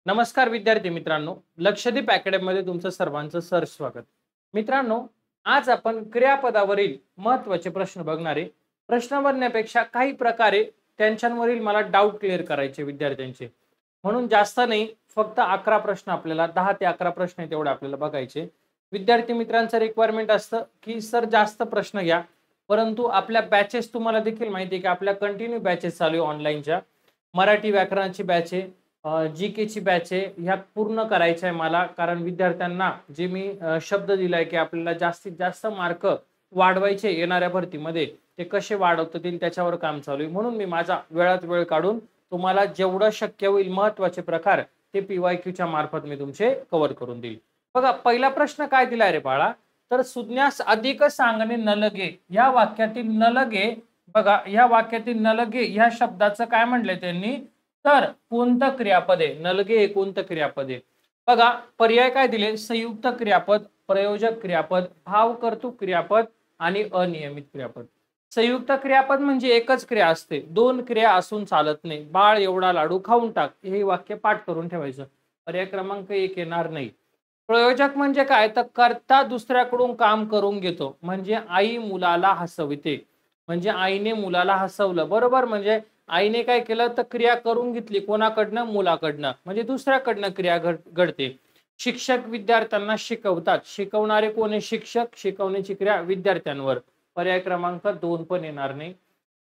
नमस्कार विद्यार्थी मित्रांनो, लक्षदीप अकॅडमीमध्ये तुमचं सर्वांचं सर स्वागत. मित्रांनो, आज आपण क्रियापदावरील महत्त्वाचे प्रश्न बघणार आहे. प्रश्न बघण्यापेक्षा काही प्रकारे त्यांच्यावरील मला डाऊट क्लिअर करायचे विद्यार्थ्यांचे. म्हणून जास्त नाही, फक्त 11 प्रश्न आपल्याला 10 ते 11 प्रश्न आहेत तेवढे आपल्याला बघायचे. विद्यार्थी मित्रांचं रिक्वायरमेंट असतं की सर जास्त प्रश्न घ्या, परंतु आपल्या बॅचेस तुम्हाला देखील माहिती आहे की आपल्या कंटिन्यू बॅचेस चालू आहे ऑनलाईनच्या. मराठी व्याकरणाची बॅच आहे, जी ची बॅच आहे, ह्या पूर्ण करायच्या आहे मला. कारण विद्यार्थ्यांना जे मी शब्द दिलाय की आपल्याला जास्तीत जास्त मार्क वाढवायचे येणाऱ्या भरतीमध्ये, ते कसे वाढवता येईल त्याच्यावर काम चालू आहे. म्हणून मी माझा वेळात वेळ काढून तुम्हाला जेवढं शक्य होईल महत्त्वाचे प्रकार ते PYQच्या मार्फत मी तुमचे कव्हर करून देईल. बघा, पहिला प्रश्न काय दिलाय रे बाळा, तर सुज्ञास अधिक सांगणे न लगे, या वाक्यातील न लगे, बघा या वाक्यातील न लगे ह्या शब्दाचं काय म्हटलंय त्यांनी, तर कोणतं क्रियापद आहे, नलगे हे कोणतं क्रियापद आहे. बघा पर्याय काय दिले, संयुक्त क्रियापद, प्रयोजक क्रियापद, भाव कर्तृक क्रियापद आणि अनियमित क्रियापद. संयुक्त क्रियापद म्हणजे एकच क्रिया असते, दोन क्रिया असून चालत नाही. बाळ एवढा लाडू खाऊन टाक, हे वाक्य पाठ करून ठेवायचं. पर्याय क्रमांक 1 येणार नाही. प्रयोजक म्हणजे काय, तर कर्ता दुसऱ्याकडून काम करून घेतो. म्हणजे आई मुलाला हसविते, म्हणजे आईने मुलाला हसवलं, बरोबर. म्हणजे आईने काय केलं, तर क्रिया करून घेतली कोणाकडनं, मुलाकडनं, म्हणजे दुसऱ्याकडनं क्रिया घडते. शिक्षक विद्यार्थ्यांना शिकवतात, शिकवणारे कोणी, शिक्षक, शिकवण्याची क्रिया विद्यार्थ्यांवर. पर्याय क्रमांक 2 पण येणार नाही.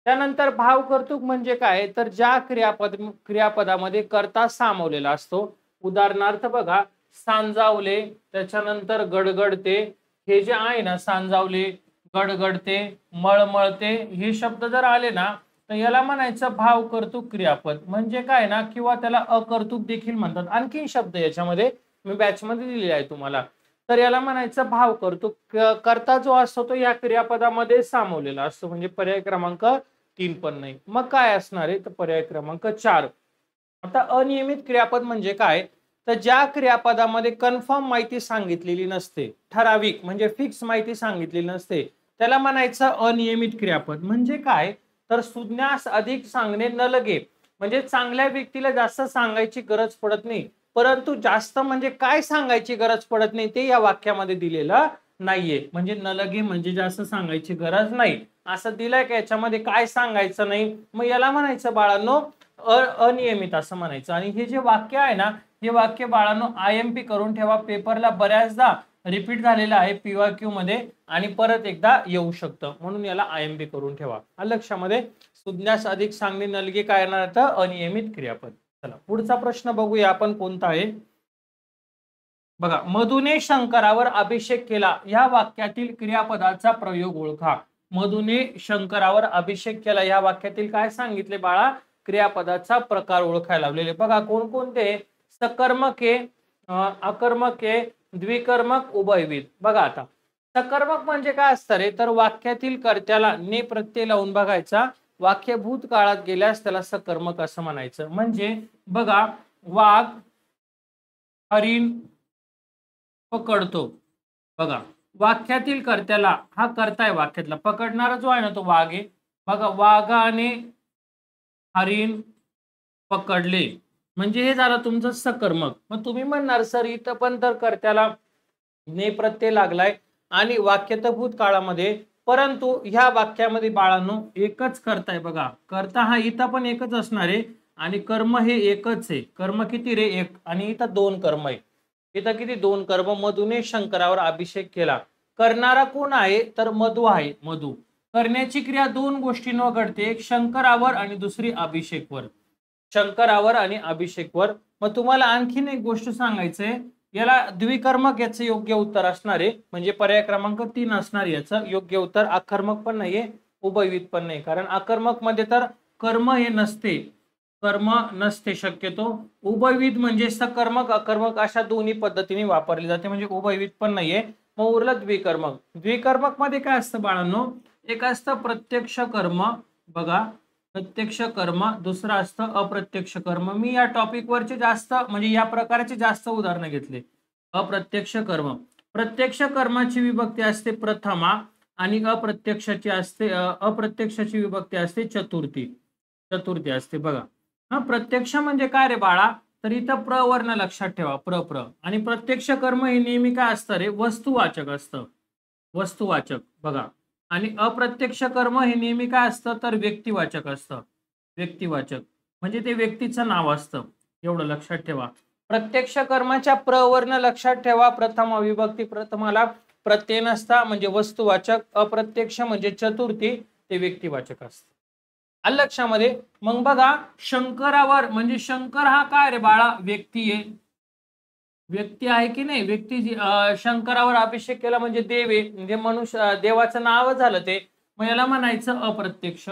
त्यानंतर भाव कर्तृक म्हणजे काय, तर ज्या क्रियापदामध्ये कर्ता सामावलेला असतो. उदाहरणार्थ बघा, सांजावले, त्याच्यानंतर गडगडते, हे जे आहे ना, सांजावले, गडगडते, मळमळते, हे शब्द जर आले ना, तर याला म्हणायचं भाव कर्तृक क्रियापद. म्हणजे काय ना, किंवा त्याला अकर्तृक देखील म्हणतात. आणखीन शब्द याच्यामध्ये मी बॅच मध्ये दिलेले आहे तुम्हाला. तर याला म्हणायचं भाव कर्तृक. कर्ता जो असतो तो या क्रियापदामध्ये सामावलेला असतो. म्हणजे पर्याय क्रमांक 3 पण नाही. मग काय असणार आहे, तर पर्याय क्रमांक 4. आता अनियमित क्रियापद म्हणजे काय, तर ज्या क्रियापदामध्ये कन्फर्म माहिती सांगितलेली नसते, ठराविक म्हणजे फिक्स माहिती सांगितलेली नसते, त्याला म्हणायचं अनियमित क्रियापद. म्हणजे काय, तर सुज्ञास अधिक सांगणे न लगे, म्हणजे चांगल्या व्यक्तीला जास्त सांगायची गरज पडत नाही, परंतु जास्त म्हणजे काय सांगायची गरज पडत नाही ते या वाक्यामध्ये दिलेलं नाहीये. म्हणजे न लगे म्हणजे जास्त सांगायची गरज नाही असं दिलंय का, याच्यामध्ये काय सांगायचं नाही, मग याला म्हणायचं बाळांनो अनियमित असं म्हणायचं. आणि हे जे वाक्य आहे ना, हे वाक्य बाळांनो IMP करून ठेवा, पेपरला बऱ्याचदा रिपीट झालेलं आहे PYQ मध्ये आणि परत एकदा येऊ शकतं, म्हणून याला IMP करून ठेवा. लक्षामध्ये, सुज्ञास अधिक सांगणे नलगे काय येणार, तर अनियमित क्रियापद. चला पुढचा प्रश्न बघूया आपण कोणता आहे. बघा, मधुने शंकरावर अभिषेक केला, या वाक्यातील क्रियापदाचा प्रयोग ओळखा. मधुने शंकरावर अभिषेक केला, या वाक्यातील काय सांगितले बाळा, क्रियापदाचा प्रकार ओळखायला लावलेले. बघा कोणकोणते, सकर्मके, अकर्मके, द्विकर्मक, उभयविध. बघा आता सकर्मक म्हणजे काय असतं रे, तर वाक्यातील कर्त्याला ने प्रत्यय लावून बघायचा, वाक्य भूतकाळात गेल्यास त्याला सकर्मक असं म्हणायचं. म्हणजे बघा, वाघ हरिण पकडतो, बघा वाक्यातील कर्त्याला, हा कर्ता आहे वाक्यातला, पकडणारा जो आहे ना तो वाघ आहे. बघा, वाघाने हरिण पकडले, म्हणजे हे झालं तुमचं सकर्मक. मग तुम्ही म्हणणार सर इथं पण तर कर्त्याला ने प्रत्यय लागलाय आणि वाक्य तर भूतकाळामध्ये, परंतु ह्या वाक्यामध्ये बाळांनो एकच कर्ता आहे. बघा, कर्ता हा इथं पण एकच असणार आहे आणि कर्म हे एकच आहे. कर्म किती रे, एक, आणि इथं 2 कर्म आहे. इथं किती, 2 कर्म. मधुने शंकरावर अभिषेक केला, करणारा कोण आहे, तर मधु आहे. मधु करण्याची क्रिया 2 गोष्टींवर घडते, एक शंकरावर आणि दुसरी अभिषेकवर. शंकरावर आणि अभिषेकवर. मग तुम्हाला आणखीन एक गोष्ट सांगायचंय, याला द्विकर्मक याचं योग्य उत्तर असणार आहे. म्हणजे पर्याय क्रमांक 3 असणार याचं योग्य उत्तर. अकर्मक पण नाहीये, उभयविध पण नाही, कारण अकर्मक मध्ये तर कर्म हे नसते, कर्म नसते शक्यतो. उभयविध म्हणजे सकर्मक अकर्मक अशा दोन्ही पद्धतीने वापरली जाते, म्हणजे उभयविध पण नाहीये. मग उरलं द्विकर्मक. द्विकर्मक मध्ये काय असतं बाळांनो, एक असतं प्रत्यक्ष कर्म, बघा प्रत्यक्ष कर्म, दुसरं असतं अप्रत्यक्ष कर्म. मी या टॉपिक वरचे जास्त म्हणजे या प्रकारचे जास्त उदाहरण घेतले. अप्रत्यक्ष कर्म, प्रत्यक्ष कर्माची विभक्ती असते प्रथमा आणि अप्रत्यक्षाची विभक्ती असते चतुर्थी. चतुर्थी असते. बघा, हा प्रत्यक्ष म्हणजे काय रे बाळा, तर इथं प्र वर्ण लक्षात ठेवा, प्र. आणि प्रत्यक्ष कर्म हे नेहमी काय असतं रे, वस्तुवाचक असतं, वस्तुवाचक बघा. आणि अप्रत्यक्ष कर्म हे नेहमी काय असतं, तर व्यक्तिवाचक असतं, व्यक्तिवाचक. म्हणजे ते व्यक्तीचं नाव असतं, एवढं लक्षात ठेवा. प्रत्यक्ष कर्माच्या प्र वर्ण लक्षात ठेवा, प्रथम अविभक्ती प्रथमाला प्रत्यय नसता म्हणजे वस्तुवाचक, अप्रत्यक्ष म्हणजे चतुर्थी ते व्यक्तिवाचक असतं. आलं लक्षामध्ये. मग बघा शंकरावर म्हणजे शंकर हा काय रे बाळा, व्यक्ती आहे, व्यक्ती आहे की नाही, व्यक्ती शंकरावर अभिषेक केला म्हणजे देव आहे, म्हणजे मनुष्य देवाचं नाव झालं ते. मग याला म्हणायचं अप्रत्यक्ष,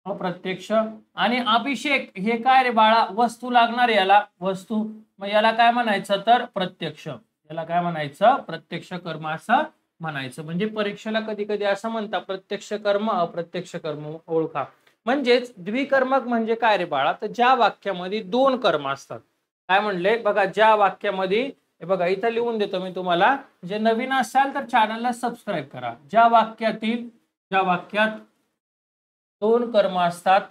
अप्रत्यक्ष. आणि अभिषेक हे काय रे बाळा, वस्तू लागणार याला, वस्तू. मग याला काय म्हणायचं, तर प्रत्यक्ष. याला काय म्हणायचं, प्रत्यक्ष कर्म असं म्हणायचं. म्हणजे परीक्षेला कधी कधी असं म्हणतात, प्रत्यक्ष कर्म अप्रत्यक्ष कर्म ओळखा. म्हणजेच द्विकर्मक म्हणजे काय रे बाळा, तर ज्या वाक्यामध्ये दोन कर्म असतात. काय म्हणले बघा, ज्या वाक्यामध्ये, हे बघा इथं लिहून देतो मी तुम्हाला, जे नवीन असाल तर चॅनलला सबस्क्राईब करा. ज्या वाक्यात दोन कर्म असतात,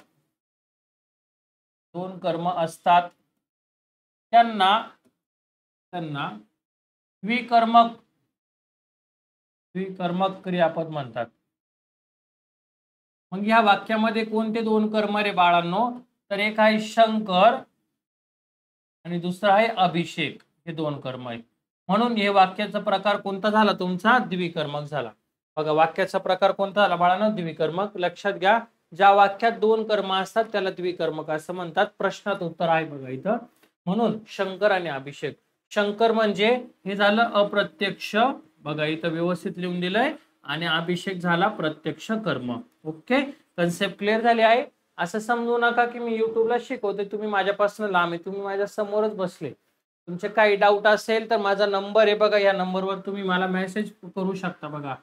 दोन कर्म असतात, त्यांना द्विकर्मक क्रियापद म्हणतात. मग या वाक्यामध्ये कोणते दोन कर्म रे बाळांनो, तर एक आहे शंकर आणि दुसरा आहे अभिषेक, हे दोन कर्म आहेत. म्हणून हे वाक्याचा प्रकार कोणता झाला तुमचा, द्विकर्मक झाला. बघा वाक्याचा प्रकार कोणता झाला बाळांनो, द्विकर्मक. लक्षात घ्या, ज्या वाक्यात दोन कर्म असतात त्याला द्विकर्मक असं म्हणतात. प्रश्नात उत्तर आहे बघा इथं. म्हणून शंकर आणि अभिषेक. शंकर म्हणजे हे झालं अप्रत्यक्ष, बघा इथं व्यवस्थित लिहून दिलंय, आणि अभिषेक झाला प्रत्यक्ष कर्म. ओके, कन्सेप्ट क्लिअर झाली आहे. असं समजू नका की मी युट्यूबला शिकवते, तुम्ही माझ्यापासून लांब आहे, तुम्ही माझ्या समोरच बसले. तुमचे काही डाऊट असेल तर माझा नंबर आहे बघा, या नंबरवर तुम्ही मला मेसेज करू शकता बघा,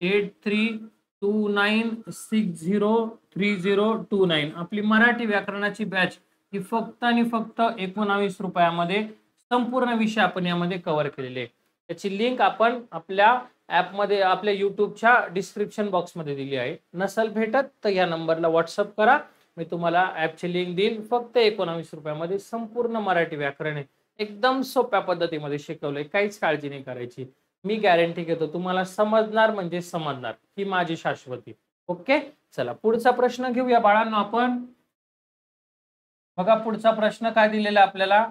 8329603029. आपली मराठी व्याकरणाची बॅच ही फक्त आणि फक्त 19 रुपयामध्ये संपूर्ण विषय आपण यामध्ये कव्हर केलेले आहे. त्याची लिंक आपण आपल्या ऍपमध्ये, आपल्या युट्यूबच्या डिस्क्रिप्शन बॉक्समध्ये दिली आहे. नसल भेटत तर या नंबरला व्हॉट्सअप करा, मी तुम्हाला ऍपची लिंक देईल. फक्त 19 रुपयामध्ये संपूर्ण मराठी व्याकरण आहे, एकदम सोप्या पद्धतीमध्ये शिकवलंय, काहीच काळजी नाही करायची. मी गॅरंटी घेतो तुम्हाला समजणार म्हणजे समजणार, ही माझी शाश्वती. ओके, चला पुढचा प्रश्न घेऊया बाळांनो आपण. बघा पुढचा प्रश्न काय दिलेला आपल्याला,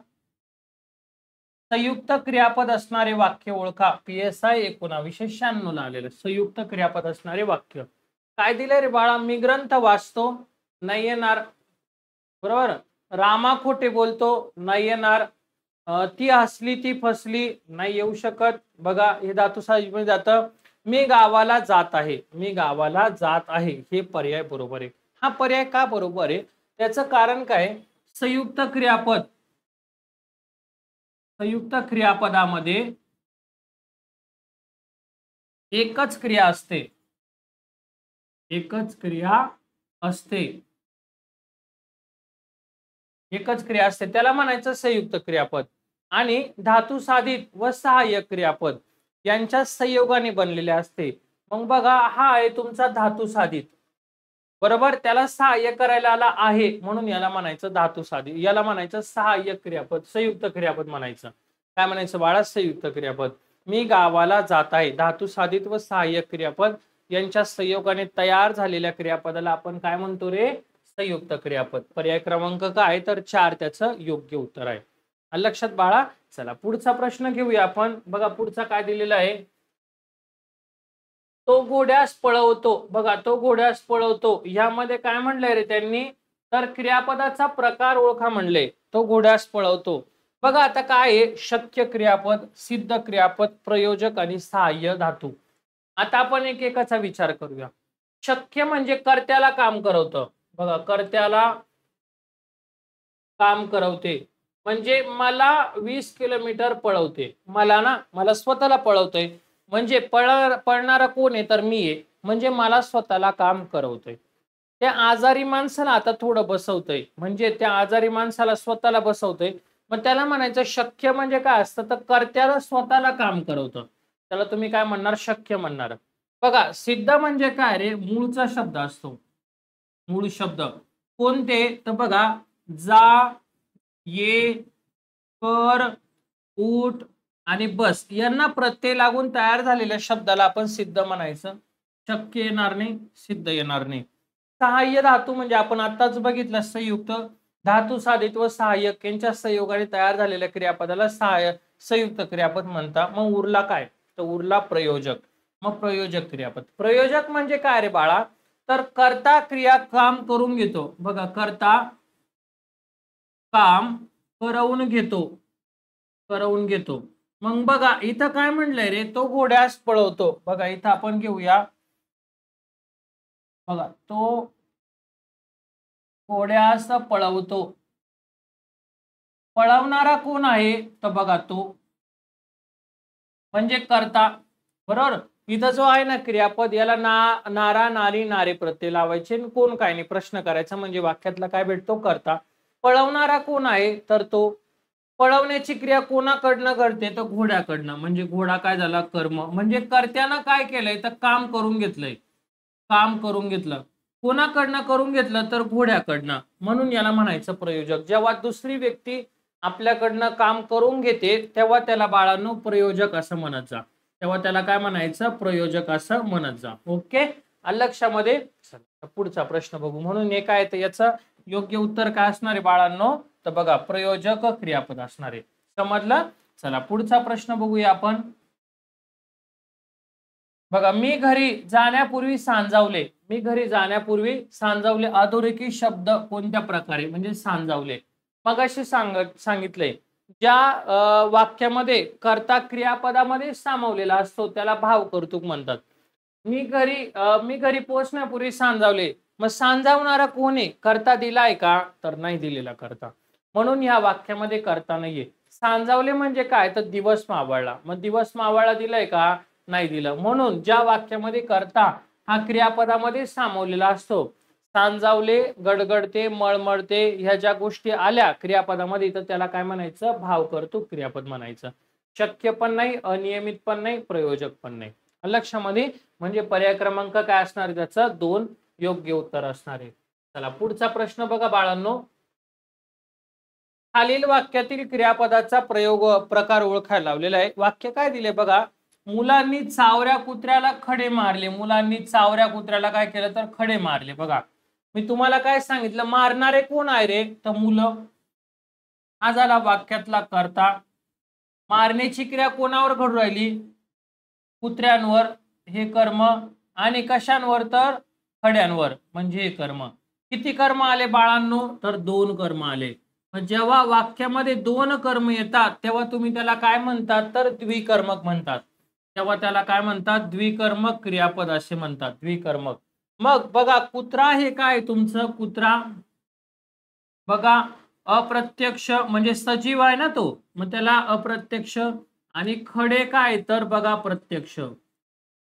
संयुक्त क्रियापद असणारे वाक्य ओळखा. PSI 1996 ला आलेलं संयुक्त क्रियापद असणारे वाक्य. काय दिलंय रे बाळा, मी ग्रंथ वाचतो, नाही येणार, बरोबर. रामा खोटे बोलतो, नाही येणार. ती हसली ती फसली, नाही येऊ शकत. बघा हे धातू साहजिकपणे जातं. मी गावाला जात आहे, मी गावाला जात आहे, हे पर्याय बरोबर आहे. हा पर्याय का बरोबर आहे, त्याचं कारण काय, संयुक्त क्रियापद, संयुक्त क्रियापदामध्ये एकच क्रिया असते, एकच क्रिया असते, एकच क्रिया असते, त्याला म्हणायचं संयुक्त क्रियापद. आणि धातू साधित व सहाय्यक क्रियापद यांच्या संयोगाने बनलेले असते. मग बघा हा आहे तुमचा धातू साधित, बरोबर, त्याला सहाय्य करायला आला आहे म्हणून याला म्हणायचं धातू साधित, याला म्हणायचं सहाय्यक क्रियापद, संयुक्त क्रियापद म्हणायचं. काय म्हणायचं बाळा, संयुक्त क्रियापद. मी गावाला जात आहे, धातू साधित व सहाय्यक क्रियापद यांच्या संयोगाने तयार झालेल्या क्रियापदाला आपण काय म्हणतो रे, संयुक्त क्रियापद. पर्याय क्रमांक काय, तर 4 त्याचं योग्य उत्तर आहे. लक्षात बाळा. चला पुढचा प्रश्न घेऊया आपण. बघा पुढचा काय दिलेला आहे, तो घोड्यास पळवतो. बघा तो घोड्यास पळवतो यामध्ये काय म्हणलंय रे त्यांनी, तर क्रियापदाचा प्रकार ओळखा म्हणले. तो घोड्यास पळवतो. बघा आता काय आहे, शक्य क्रियापद, सिद्ध क्रियापद, प्रयोजक आणि सहाय्य धातू. आता आपण एक एकाचा विचार करूया. शक्य म्हणजे कर्त्याला काम करवतं, बघा कर्त्याला काम करवते, म्हणजे मला 20 किलोमीटर पळवते, मला स्वतःला पळवतोय, म्हणजे पळणारा कोण आहे, तर मी आहे, म्हणजे मला स्वतःला काम करवतोय. त्या आजारी माणसाला आता थोडं बसवतोय, म्हणजे त्या आजारी माणसाला स्वतःला बसवतोय. मग त्याला म्हणायचं शक्य म्हणजे काय असतं, तर कर्त्याला स्वतःला काम करवतं, त्याला तुम्ही काय म्हणणार, शक्य म्हणणार. बघा सिद्ध म्हणजे काय रे, मूळचा शब्द असतो, मूळ शब्द कोणते, तर बघा जा, ये, कर, उठ आणि बस यांना प्रत्यय लागून तयार झालेल्या शब्दाला आपण सिद्ध म्हणायचं. शक्य येणार नाही, सिद्ध येणार नाही. सहाय्य धातू म्हणजे आपण आताच बघितलं संयुक्त धातू साधित व सहाय्यक यांच्या संयोगाने तयार झालेल्या क्रियापदाला संयुक्त क्रियापद म्हणतात. मग उरला काय, तर उरला प्रयोजक. मग प्रयोजक क्रियापद. प्रयोजक म्हणजे काय रे बाळा, तर कर्ता क्रिया काम करून घेतो. बघा, कर्ता काम करवून घेतो, करवून घेतो. मग बघा इथं काय म्हणलंय रे, तो घोड्यास पळवतो. बघा इथं आपण घेऊया, बघा तो घोड्यास पळवतो. पळवणारा कोण आहे, तर बघा तो म्हणजे कर्ता. बरोबर. इथं जो आहे ना क्रियापद, याला नारा, नारी, नारे प्रत्यय लावायचे. कोण काय नाही प्रश्न करायचा, म्हणजे वाक्यातला काय भेटतो, कर्ता. पळवणारा कोण आहे, तर तो. पळवण्याची क्रिया कोणाकडनं घडते, तर घोड्याकडनं. म्हणजे घोडा काय झाला, कर्म. म्हणजे कर्त्यानं काय केलंय, तर काम करून घेतलंय. काम करून घेतलं. कोणाकडनं करून घेतलं, तर घोड्याकडनं. म्हणून याला म्हणायचं प्रयोजक. जेव्हा दुसरी व्यक्ती आपल्याकडनं काम करून घेते तेव्हा त्याला बाळांनो प्रयोजक असं म्हणत जा. तेव्हा त्याला काय म्हणायचं, प्रयोजक असं म्हणत जा. ओके, लक्षामध्ये. पुढचा प्रश्न बघू. म्हणून हे काय, तर याचं योग्य उत्तर काय असणार आहे बाळांनो, तर बघा प्रयोजक क्रियापद असणार आहे. समजलं. चला पुढचा प्रश्न बघूया आपण. बघा, मी घरी जाण्यापूर्वी सांजावले. मी घरी जाण्यापूर्वी सांजावले. अधोरेखित शब्द कोणत्या प्रकारे, म्हणजे सांजावले. मगाशी सांगितलंय ज्या वाक्यामध्ये कर्ता क्रियापदामध्ये सामावलेला असतो त्याला भाव कर्तृक म्हणतात. मी घरी पोहोचण्यापूर्वी सांजावले. मग सांजावणारा कोण आहे, कर्ता दिलाय का, तर नाही दिलेला कर्ता. म्हणून या वाक्यामध्ये कर्ता नाहीये. सांजावले म्हणजे काय, तर दिवस मावळला. मग दिवस मावळला दिलाय का, नाही दिलं. म्हणून ज्या वाक्यामध्ये कर्ता हा क्रियापदामध्ये सामावलेला असतो, सांजावले, गडगडते, मळमळते, ह्या ज्या गोष्टी आल्या क्रियापदामध्ये, तर त्याला काय म्हणायचं, भाव कर्तृक क्रियापद म्हणायचं. शक्य पण नाही, अनियमित पण नाही, प्रयोजक पण नाही. लक्षामध्ये. म्हणजे पर्याय क्रमांक काय असणार आहे, त्याचं 2 योग्य उत्तर असणार आहे. चला पुढचा प्रश्न बघा बाळांनो. खालील वाक्यातील क्रियापदाचा प्रकार ओळखायला लावलेला आहे. वाक्य काय दिले बघा, मुलांनी चावऱ्या कुत्र्याला खडे मारले. मुलांनी चावऱ्या कुत्र्याला काय केलं, तर खडे मारले. बघा मी तुम्हाला काय सांगितलं, मारणारे कोण आहे रे, तर मुलं. हा झाला वाक्यातला कर्ता. मारण्याची क्रिया कोणावर घडू राहिली, कुत्र्यांवर, हे कर्म. आणि कशांवर, तर खड्यांवर, म्हणजे हे कर्म. किती कर्म आले बाळांनो, तर 2 कर्म आले. जेव्हा वाक्यामध्ये 2 कर्म येतात तेव्हा तुम्ही त्याला काय म्हणतात, तर द्विकर्मक म्हणतात. तेव्हा त्याला काय म्हणतात, द्विकर्मक क्रियापद असे म्हणतात, द्विकर्मक. मग बघा कुत्रा हे काय तुमचं, कुत्रा बघा अप्रत्यक्ष म्हणजे सजीव आहे ना तो, मग त्याला अप्रत्यक्ष. आणि खडे काय, तर बघा प्रत्यक्ष.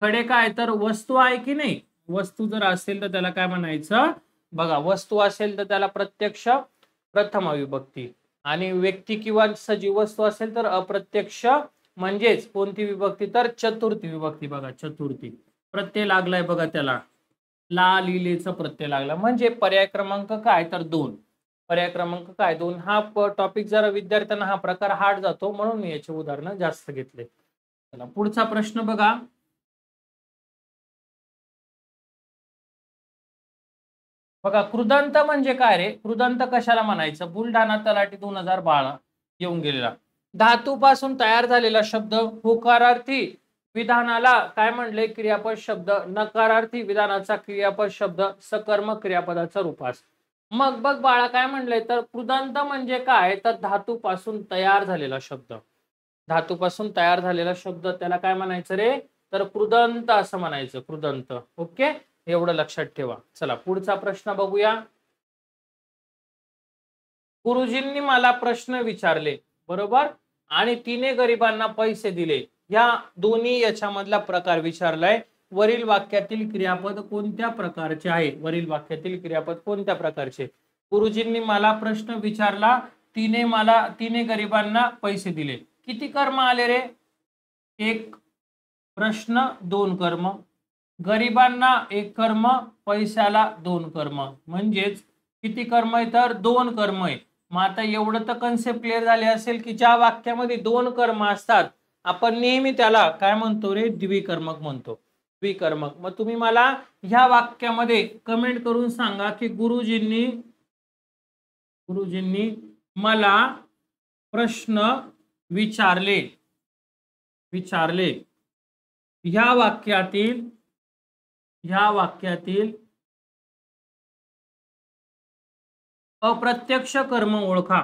खडे काय, तर वस्तू आहे की नाही. वस्तू जर असेल तर त्याला काय म्हणायचं, बघा वस्तू असेल तर त्याला प्रत्यक्ष प्रथम विभक्ती. आणि व्यक्ती किंवा सजीव वस्तू असेल तर अप्रत्यक्ष म्हणजेच कोणती विभक्ती, तर चतुर्थी विभक्ती. बघा चतुर्थी प्रत्यय लागलाय बघा, त्याला ला लिलेचा प्रत्यय लागला. म्हणजे पर्याय क्रमांक काय, तर 2. पर्याय क्रमांक काय, 2. हा टॉपिक जरा विद्यार्थ्यांना हा प्रकार हार्ड जातो, म्हणून मी याचे उदाहरण जास्त घेतले. चला पुढचा प्रश्न बघा. बघा कृदंत म्हणजे काय रे, कृदंत कशाला म्हणायचं, बुलढाणा तलाठी 2012 येऊन गेलेला. धातूपासून तयार झालेला शब्द. होकारार्थी विधानाला काय म्हणले, क्रियापद शब्द. नकारार्थी विधानाचा क्रियापद शब्द सकर्मक क्रियापदाचा रूपास. मग बघ बाळा काय म्हणलंय, तर कृदंत म्हणजे काय, तर धातूपासून तयार झालेला शब्द. धातूपासून तयार झालेला शब्द त्याला काय म्हणायचं रे, तर कृदंत असं म्हणायचं, कृदंत. ओके, एवढं लक्षात ठेवा. चला पुढचा प्रश्न बघूया. गुरुजींनी मला प्रश्न विचारले, बरोबर, आणि तिने गरिबांना पैसे दिले. या दोन्ही याच्यामधला प्रकार विचारलाय. वरील वाक्यातील क्रियापद कोणत्या प्रकारचे आहे, वरील वाक्यातील क्रियापद कोणत्या प्रकारचे. गुरुजींनी मला प्रश्न विचारला, तिने गरिबांना पैसे दिले. किती कर्म आले रे, 1 प्रश्न 2 कर्म. गरिबांना 1 कर्म, पैशाला 2 कर्म. म्हणजेच किती कर्म आहे, तर 2 कर्म आहे. मग आता एवढं तर कन्सेप्ट क्लिअर झाले असेल की ज्या वाक्यामध्ये दोन कर्म असतात आपण नेहमी त्याला काय म्हणतो रे, द्विकर्मक म्हणतो. द्विकर्मक. मग तुम्ही मला ह्या वाक्यामध्ये कमेंट करून सांगा की गुरुजींनी मला प्रश्न विचारले ह्या वाक्यातील अप्रत्यक्ष कर्म ओळखा.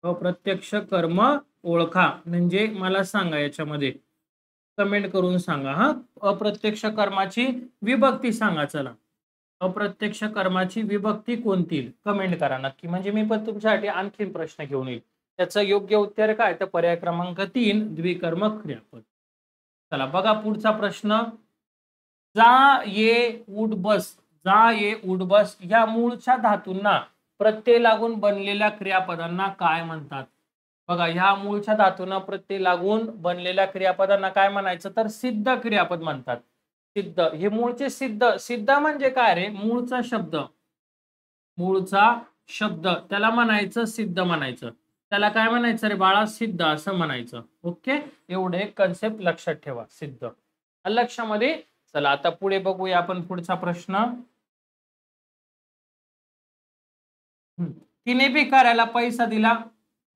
अप्रत्यक्ष कर्म ओळखा म्हणजे मला सांगा, याच्यामध्ये कमेंट करून सांगा. हा, अप्रत्यक्ष कर्माची विभक्ती सांगा. चला, अप्रत्यक्ष कर्माची विभक्ती कोणती, कमेंट करा नक्की, म्हणजे मी पण तुमच्यासाठी आणखीन प्रश्न घेऊन येईल. त्याचं योग्य उत्तर काय, तर पर्याय क्रमांक 3 द्विकर्मक क्रियापद. चला बघा पुढचा प्रश्न. जा ये उठ बस या मूळच्या धातूंना प्रत्यय लागून बनलेल्या क्रियापदांना काय म्हणतात. बघा, ह्या मूळच्या धातूंना प्रत्यय लागून बनलेल्या क्रियापदांना काय म्हणायचं, तर सिद्ध क्रियापद म्हणतात. सिद्ध, हे मूळचे सिद्ध म्हणजे काय रे, मूळचा शब्द त्याला म्हणायचं सिद्ध म्हणायचं. त्याला काय म्हणायचं रे बाळा, सिद्ध असं म्हणायचं. ओके, एवढे कन्सेप्ट लक्षात ठेवा. सिद्ध लक्षामध्ये. चला आता पुढे बघूया आपण पुढचा प्रश्न. तिने भिकाऱ्याला पैसा दिला.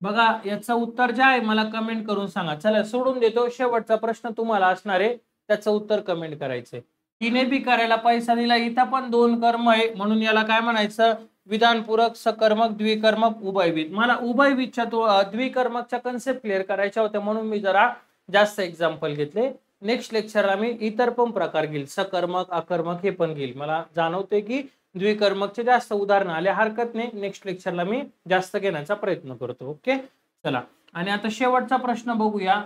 बघा, याचं उत्तर जे आहे मला कमेंट करून सांगा. चला सोडून देतो, शेवटचा प्रश्न तुम्हाला असणार आहे, त्याचं उत्तर कमेंट करायचंय. तिने भिकाऱ्याला पैसा दिला, इथं पण दोन कर्म आहे म्हणून याला काय म्हणायचं, विधानपूरक, सकर्मक, द्विकर्मक, उभयविध. मला उभयविधच्या द्विकर्मकच्या कन्सेप्ट क्लिअर करायच्या होत्या म्हणून मी जरा जास्त एक्झाम्पल घेतले. नेक्स्ट लेक्चरला मी इतर पण प्रकार घेईल, सकर्मक, अकर्मक हे पण घेईल. मला जाणवते की द्विकर्मकचे जास्त उदाहरण आले, हरकत नाही, नेक्स्ट लेक्चरला मी जास्त घेण्याचा प्रयत्न करतो. ओके, चला. आणि आता शेवटचा प्रश्न बघूया.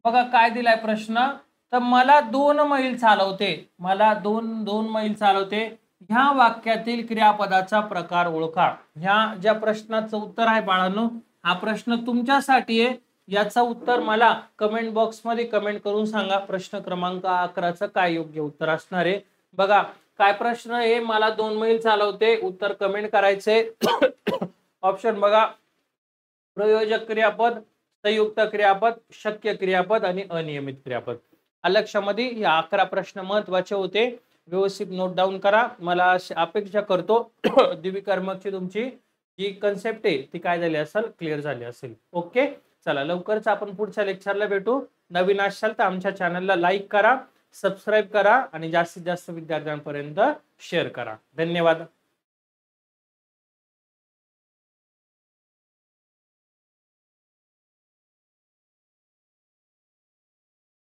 बघा काय दिलाय प्रश्न, तर मला 2 मैल चालवते ह्या वाक्यातील क्रियापदाचा प्रकार ओळखा. ह्या ज्या प्रश्नाचं उत्तर आहे बाळांनो, हा प्रश्न तुमच्यासाठी आहे. याचं उत्तर मला कमेंट बॉक्स मध्ये कमेंट करून सांगा. प्रश्न क्रमांक 11चं काय योग्य उत्तर असणार आहे. बघा काय प्रश्न आहे, मला 2 मैल चालवते, उत्तर कमेंट करायचे. ऑप्शन बघा, प्रयोजक क्रियापद, संयुक्त क्रियापद, शक्य क्रियापद आणि अनियमित क्रियापद. लक्षामध्ये या 11 प्रश्न महत्वाचे होते, व्यवस्थित नोट डाऊन करा. मला अपेक्षा करतो द्विकर्मकची तुमची जी कन्सेप्ट आहे ती काय झाली असेल, क्लिअर झाली असेल. ओके, चला लवकरच आपण पुढच्या लेक्चरला भेटू. नवीन असाल तर आमच्या चॅनलला लाईक करा, सबस्क्राईब करा आणि जास्तीत जास्त विद्यार्थ्यांपर्यंत शेअर करा. धन्यवाद.